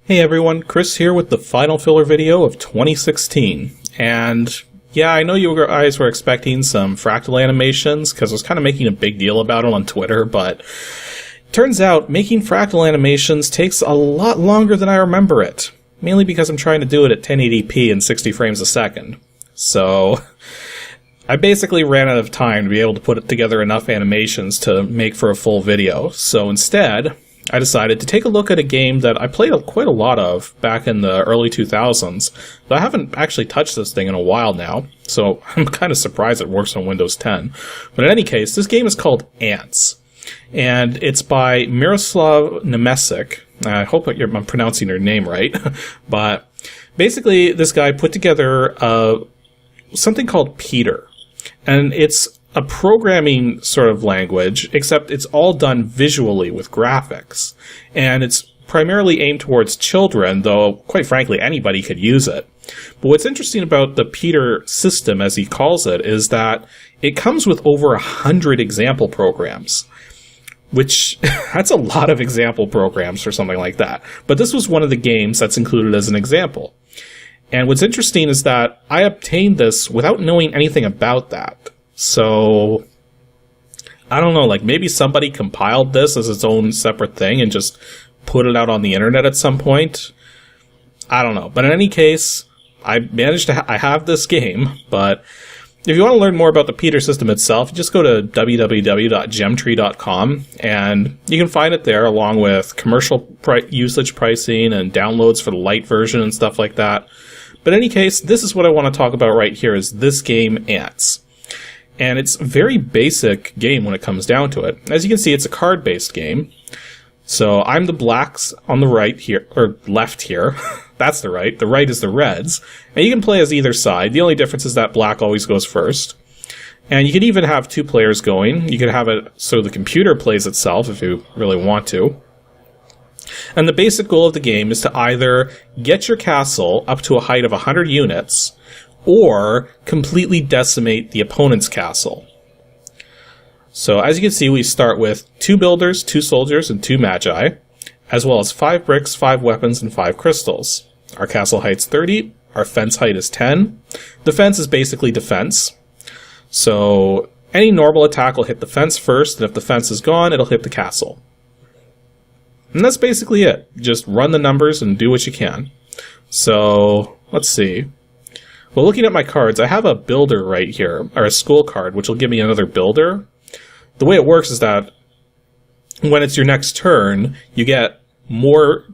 Hey everyone, Chris here with the final filler video of 2016. And yeah, I know you guys were expecting some fractal animations because I was kind of making a big deal about them on Twitter, but turns out making fractal animations takes a lot longer than I remember it. Mainly because I'm trying to do it at 1080p and 60 frames a second. So I basically ran out of time to be able to put together enough animations to make for a full video. So instead, I decided to take a look at a game that I played quite a lot of back in the early 2000s, but I haven't actually touched this thing in a while now, so I'm kind of surprised it works on Windows 10. But in any case, this game is called Ants, and it's by Miroslav Nemesic. I hope I'm pronouncing her name right, but basically this guy put together something called Peter, and it's a programming sort of language, except it's all done visually with graphics. And it's primarily aimed towards children, though, quite frankly, anybody could use it. But what's interesting about the Peter system, as he calls it, is that it comes with over 100 example programs. Which, that's a lot of example programs for something like that. But this was one of the games that's included as an example. And what's interesting is that I obtained this without knowing anything about that. So, I don't know, like maybe somebody compiled this as its own separate thing and just put it out on the internet at some point. I don't know. But in any case, I managed to I have this game, but if you want to learn more about the Peter system itself, just go to www.gemtree.com and you can find it there along with commercial usage pricing and downloads for the light version and stuff like that. But in any case, this is what I want to talk about right here is this game, Ants. And it's a very basic game when it comes down to it. As you can see, it's a card-based game. So I'm the blacks on the right here, or left here. That's the right. The right is the reds. And you can play as either side. The only difference is that black always goes first. And you can even have two players going. You could have it so the computer plays itself if you really want to. And the basic goal of the game is to either get your castle up to a height of 100 units, or completely decimate the opponent's castle. So as you can see, we start with 2 builders, 2 soldiers, and 2 magi, as well as 5 bricks, 5 weapons, and 5 crystals. Our castle height's 30, our fence height is 10. The fence is basically defense. So any normal attack will hit the fence first, and if the fence is gone, it'll hit the castle. And that's basically it. Just run the numbers and do what you can. So, let's see. Well, looking at my cards, I have a builder right here, or a school card, which will give me another builder. The way it works is that when it's your next turn, you get more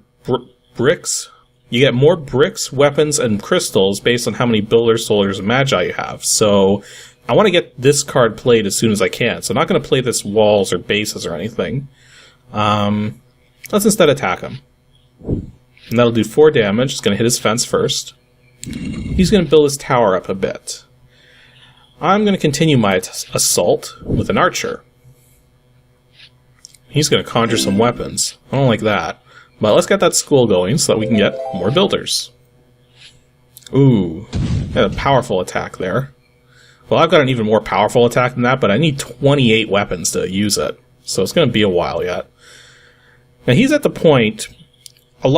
bricks. You get more bricks, weapons, and crystals based on how many builders, soldiers, and magi you have. So I want to get this card played as soon as I can. So I'm not going to play this walls or bases or anything. Let's instead attack him. And that'll do 4 damage. It's going to hit his fence first. He's going to build his tower up a bit. I'm going to continue my assault with an archer. He's going to conjure some weapons. I don't like that. But let's get that school going so that we can get more builders. Ooh, got a powerful attack there. Well, I've got an even more powerful attack than that, but I need 28 weapons to use it. So it's going to be a while yet. Now he's at the point, all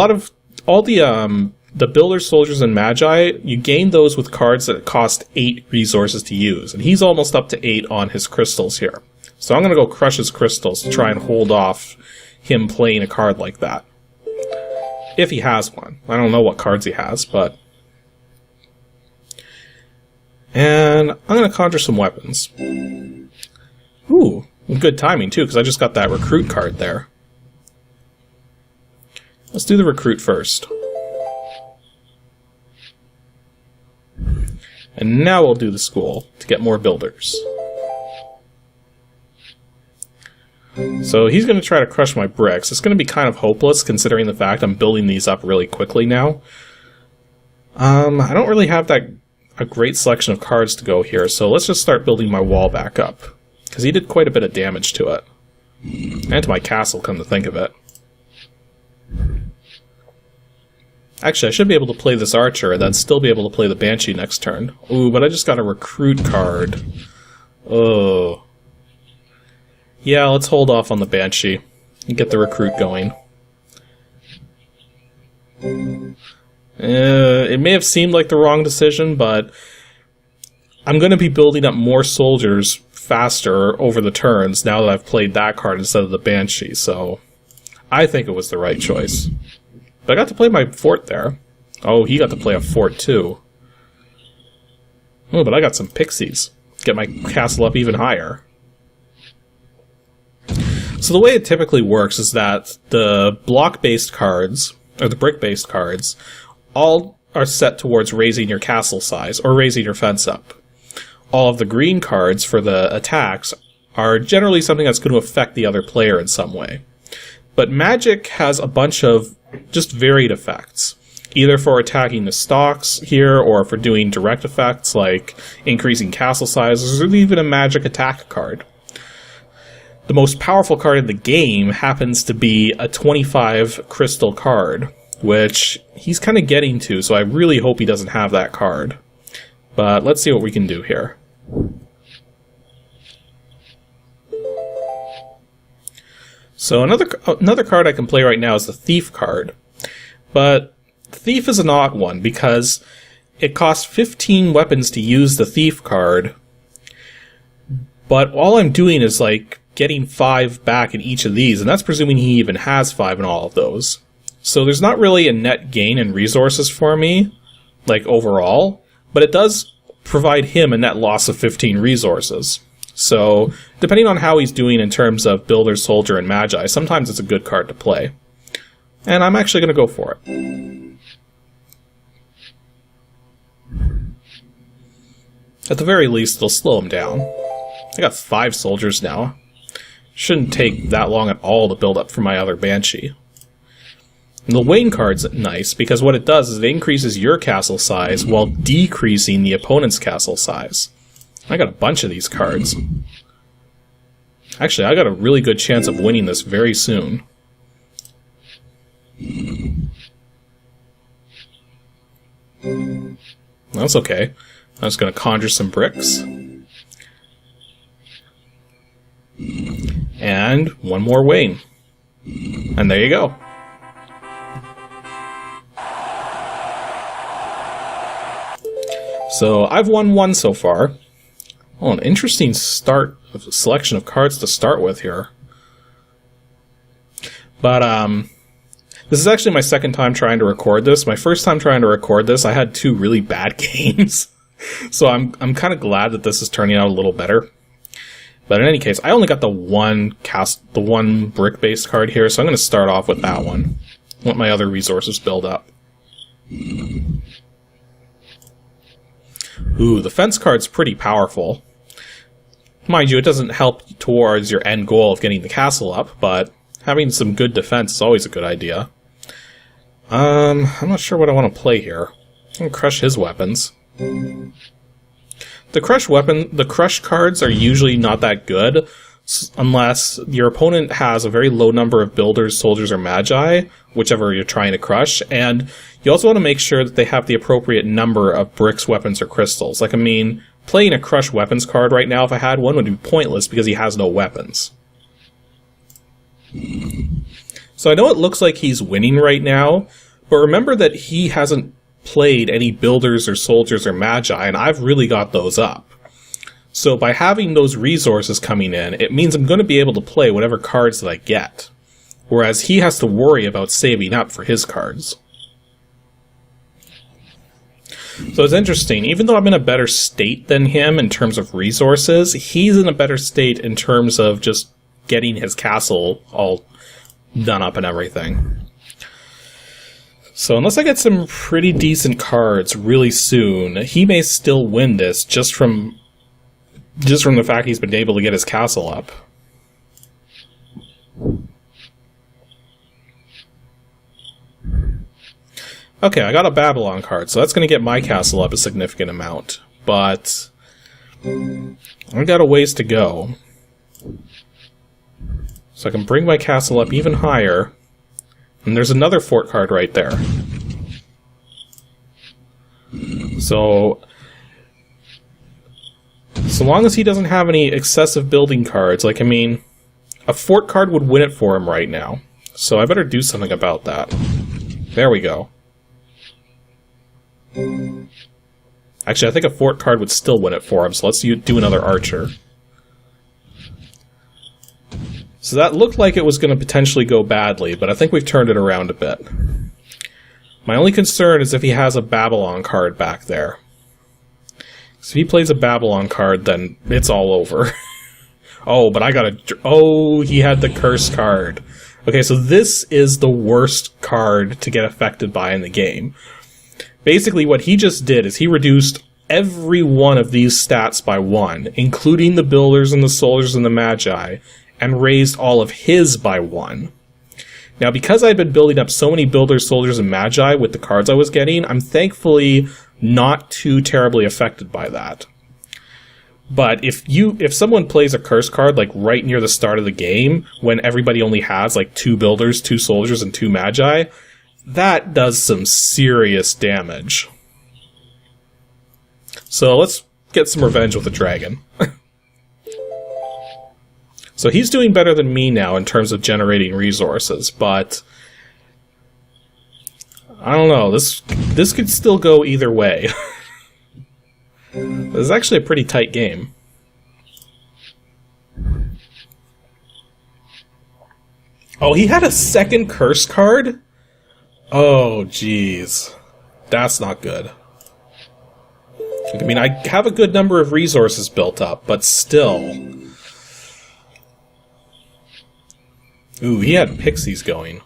the builders, soldiers, and magi, you gain those with cards that cost 8 resources to use. And he's almost up to 8 on his crystals here. So I'm going to go crush his crystals to try and hold off him playing a card like that. If he has one. I don't know what cards he has, but... And I'm going to conjure some weapons. Ooh, good timing too, because I just got that recruit card there. Let's do the recruit first. And now we'll do the school to get more builders. So he's going to try to crush my bricks. It's going to be kind of hopeless considering the fact I'm building these up really quickly now. I don't really have a great selection of cards to go here, so let's just start building my wall back up. Because he did quite a bit of damage to it. And to my castle, come to think of it. Actually, I should be able to play this archer and then still be able to play the banshee next turn. Ooh, but I just got a recruit card. Oh. Yeah, let's hold off on the banshee and get the recruit going. It may have seemed like the wrong decision, but I'm going to be building up more soldiers faster over the turns now that I've played that card instead of the Banshee, so I think it was the right choice. But I got to play my fort there. Oh, he got to play a fort too. Oh, but I got some pixies. Get my castle up even higher. So the way it typically works is that the block-based cards, or the brick-based cards, all are set towards raising your castle size, or raising your fence up. All of the green cards for the attacks are generally something that's going to affect the other player in some way. But Magic has a bunch of just varied effects, either for attacking the stocks here, or for doing direct effects like increasing castle sizes, or even a magic attack card. The most powerful card in the game happens to be a 25 crystal card, which he's kind of getting to, so I really hope he doesn't have that card. But let's see what we can do here. So another card I can play right now is the Thief card. But Thief is an odd one because it costs 15 weapons to use the Thief card, but all I'm doing is like getting 5 back in each of these, and that's presuming he even has 5 in all of those. So there's not really a net gain in resources for me, like overall, but it does provide him a net loss of 15 resources. So depending on how he's doing in terms of Builder, Soldier, and Magi, sometimes it's a good card to play. And I'm actually going to go for it. At the very least, it'll slow him down. I got 5 soldiers now. Shouldn't take that long at all to build up for my other Banshee. And the Wayne card's nice, because what it does is it increases your castle size while decreasing the opponent's castle size. I got a bunch of these cards. Actually, I got a really good chance of winning this very soon. That's okay. I'm just going to conjure some bricks. And one more Wayne. And there you go. So I've won 1 so far. Oh, an interesting selection of cards to start with here. But this is actually my second time trying to record this. My first time trying to record this, I had 2 really bad games. So I'm kind of glad that this is turning out a little better. But in any case, I only got the one brick-based card here, so I'm going to start off with that one. Let my other resources build up. Ooh, the fence card's pretty powerful. Mind you, it doesn't help towards your end goal of getting the castle up, but having some good defense is always a good idea. I'm not sure what I want to play here. I'm going to crush his weapons. The crush cards are usually not that good, unless your opponent has a very low number of builders, soldiers, or magi, whichever you're trying to crush, and you also want to make sure that they have the appropriate number of bricks, weapons, or crystals. Like, I mean, playing a crush weapons card right now, if I had one, would be pointless because he has no weapons. So I know it looks like he's winning right now, but remember that he hasn't played any builders or soldiers or magi, and I've really got those up. So by having those resources coming in, it means I'm going to be able to play whatever cards that I get, whereas he has to worry about saving up for his cards. So it's interesting, even though I'm in a better state than him in terms of resources, he's in a better state in terms of just getting his castle all done up and everything. So unless I get some pretty decent cards really soon, he may still win this just from the fact he's been able to get his castle up. Okay, I got a Babylon card, so that's going to get my castle up a significant amount. But I've got a ways to go. So I can bring my castle up even higher. And there's another fort card right there. So long as he doesn't have any excessive building cards, like, I mean, a fort card would win it for him right now. So I better do something about that. There we go. Actually, I think a fort card would still win it for him, so let's do another archer. So that looked like it was going to potentially go badly, but I think we've turned it around a bit. My only concern is if he has a Babylon card back there. So if he plays a Babylon card, then it's all over. Oh, but I got a... Oh, he had the curse card. Okay, so this is the worst card to get affected by in the game. Basically, what he just did is he reduced every one of these stats by 1, including the builders and the soldiers and the magi, and raised all of his by 1. Now, because I'd been building up so many builders, soldiers, and magi with the cards I was getting, I'm thankfully not too terribly affected by that. But if someone plays a curse card like right near the start of the game, when everybody only has like 2 builders, 2 soldiers, and 2 magi, that does some serious damage. So let's get some revenge with the dragon. So he's doing better than me now in terms of generating resources, but I don't know, this could still go either way. This is actually a pretty tight game. Oh, he had a second curse card? Oh, jeez. That's not good. I mean, I have a good number of resources built up, but still. Ooh, he had pixies going.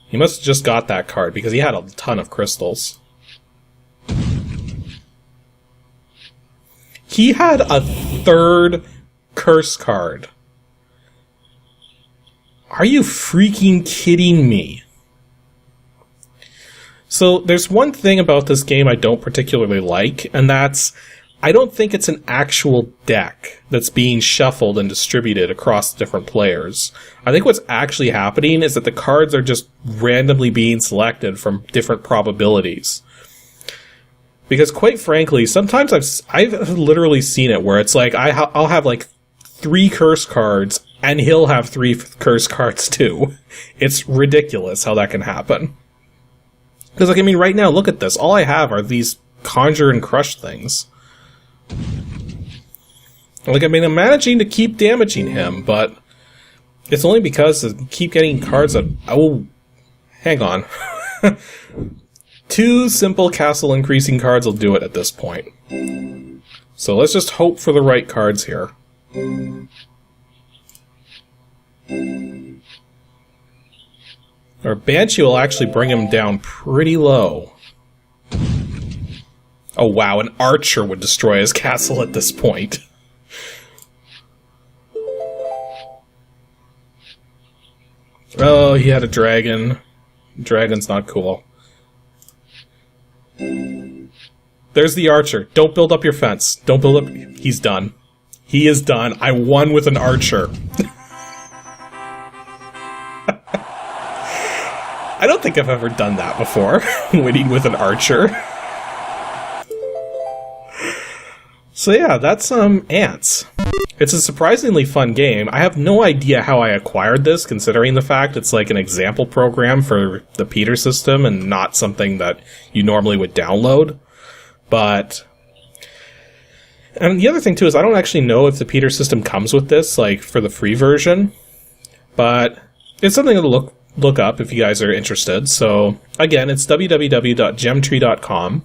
He must have just got that card, because he had a ton of crystals. He had a third curse card. Are you freaking kidding me? So, there's one thing about this game I don't particularly like, and that's, I don't think it's an actual deck that's being shuffled and distributed across different players. I think what's actually happening is that the cards are just randomly being selected from different probabilities. Because quite frankly, sometimes I've literally seen it where it's like, I'll have like 3 curse cards, and he'll have 3 curse cards too. It's ridiculous how that can happen. Because, like, I mean, right now, look at this. All I have are these conjure and crush things. Like, I mean, I'm managing to keep damaging him, but it's only because I keep getting cards that... Oh, hang on. 2 simple castle increasing cards will do it at this point. So let's just hope for the right cards here. Or Banshee will actually bring him down pretty low. Oh wow, an archer would destroy his castle at this point. Oh, he had a dragon. Dragon's not cool. There's the archer. Don't build up your fence. Don't build up... He's done. He is done. I won with an archer. I don't think I've ever done that before. Winning with an archer. So yeah, that's Ants. It's a surprisingly fun game. I have no idea how I acquired this, considering the fact it's like an example program for the Peter system and not something that you normally would download. But... And the other thing too is I don't actually know if the Peter system comes with this, like, for the free version. But it's something to look up if you guys are interested. So, again, it's www.gemtree.com.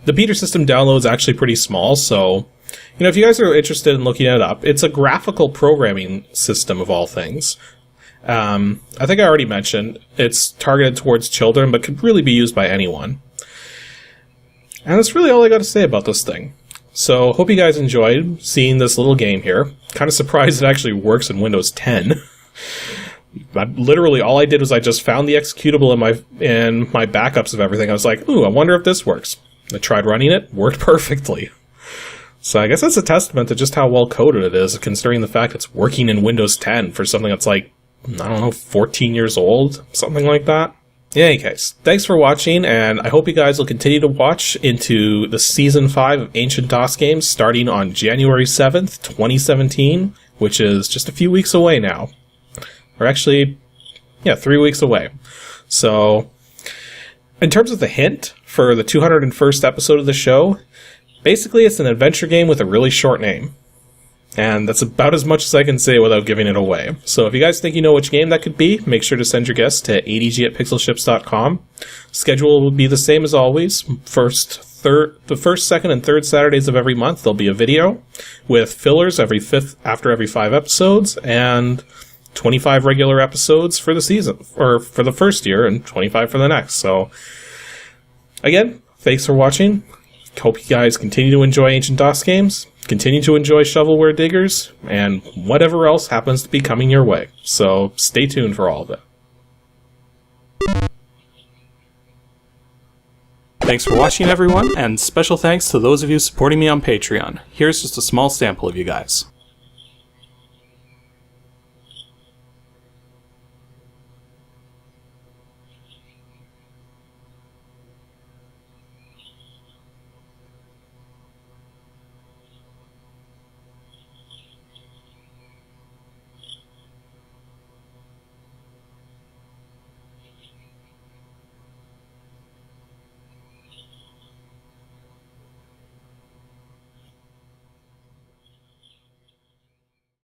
The Peter system download is actually pretty small, so, you know, if you guys are interested in looking it up, it's a graphical programming system of all things. I think I already mentioned it's targeted towards children, but could really be used by anyone. And that's really all I got to say about this thing. So, hope you guys enjoyed seeing this little game here. Kind of surprised it actually works in Windows 10. Literally, all I did was I just found the executable in my backups of everything. I was like, ooh, I wonder if this works. I tried running it, worked perfectly. So I guess that's a testament to just how well coded it is, considering the fact it's working in Windows 10 for something that's like, I don't know, 14 years old? Something like that. In any case, thanks for watching, and I hope you guys will continue to watch into the Season 5 of Ancient DOS Games starting on January 7th, 2017, which is just a few weeks away now. Or actually, yeah, 3 weeks away. So, in terms of the hint for the 201st episode of the show, basically it's an adventure game with a really short name. And that's about as much as I can say without giving it away. So if you guys think you know which game that could be, make sure to send your guess to adg@pixelships.com. Schedule will be the same as always. The first, second, and third Saturdays of every month, there'll be a video with fillers after every 5 episodes, and 25 regular episodes for the season, or for the first year, and 25 for the next. So, again, thanks for watching. Hope you guys continue to enjoy Ancient DOS games, continue to enjoy Shovelware Diggers, and whatever else happens to be coming your way. So, stay tuned for all of it. Thanks for watching, everyone, and special thanks to those of you supporting me on Patreon. Here's just a small sample of you guys.